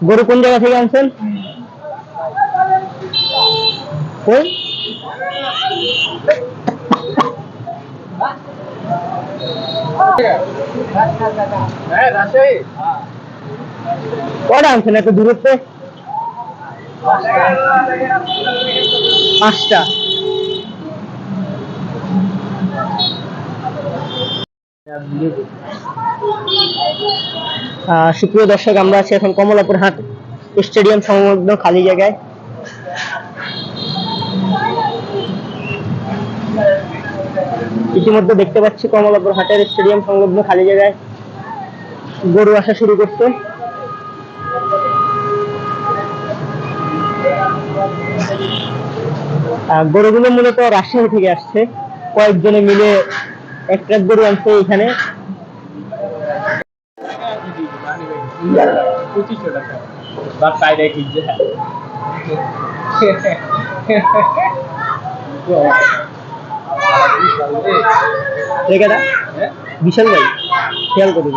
গরু কোন জায়গা থেকে আনছেন? কটা আনছেন এত দূরত্বে? 5টা। সুপ্রিয় দর্শক, আমরা আছি এখন কমলাপুর হাট স্টেডিয়াম সংলগ্ন খালি জায়গায়। ইতিমধ্যে দেখতে পাচ্ছি কমলাপুর হাটের স্টেডিয়াম সংলগ্ন খালি জায়গায় গরু আসা শুরু করছে। গরুগুলো মূলত রাজশাহী থেকে আসছে, কয়েকজনে মিলে এক ট্রাক গরু আনছে এখানে। 2500 টাকা বা পাইরে কিনছে। বিশাল ভাই খেয়াল করে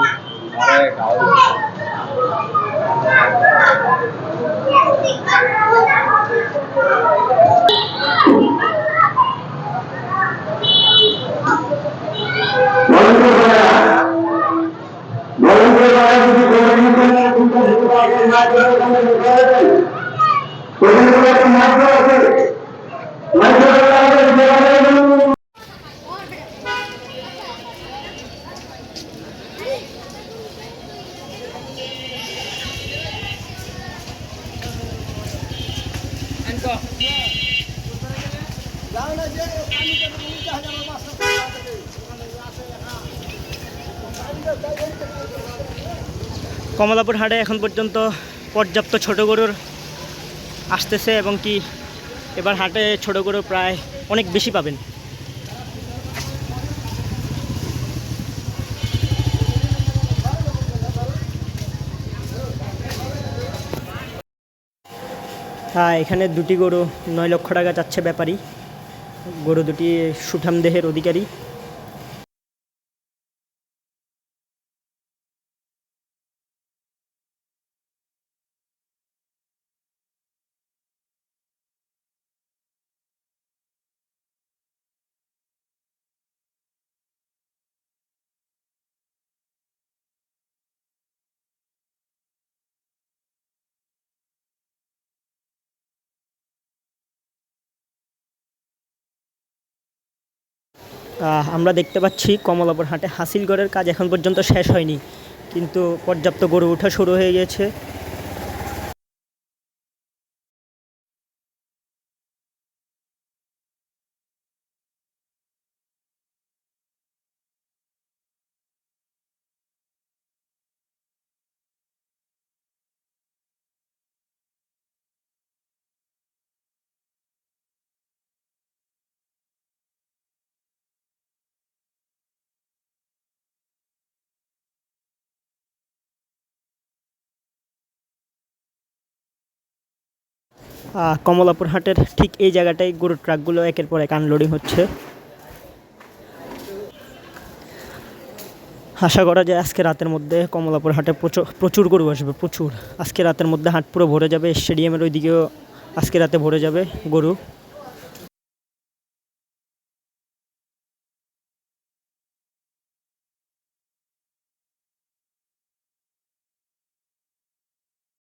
কমলাপুর হাটে এখন পর্যন্ত পর্যাপ্ত ছোট গরুর আসতেছে এবং কি এবার হাটে ছোট গরু প্রায় অনেক বেশি পাবেন। হ্যাঁ, এখানে দুটি গরু 9 লক্ষ টাকা যাচ্ছে ব্যাপারী। গরু দুটি সুঠাম দেহের অধিকারী। আমরা দেখতে পাচ্ছি কমলাপুর হাটে হাসিলগড়ের কাজ এখন পর্যন্ত শেষ হয়নি, কিন্তু পর্যাপ্ত গরু ওঠা শুরু হয়ে গেছে। কমলাপুর হাটের ঠিক এই জায়গাটায় গরুর ট্রাকগুলো একের পর এক আনলোডিং হচ্ছে। আশা করা যায় আজকে রাতের মধ্যে কমলাপুর হাটে প্রচুর গরু আসবে, প্রচুর। আজকে রাতের মধ্যে হাট পুরো ভরে যাবে, স্টেডিয়ামের ওইদিকেও আজকে রাতে ভরে যাবে গরু।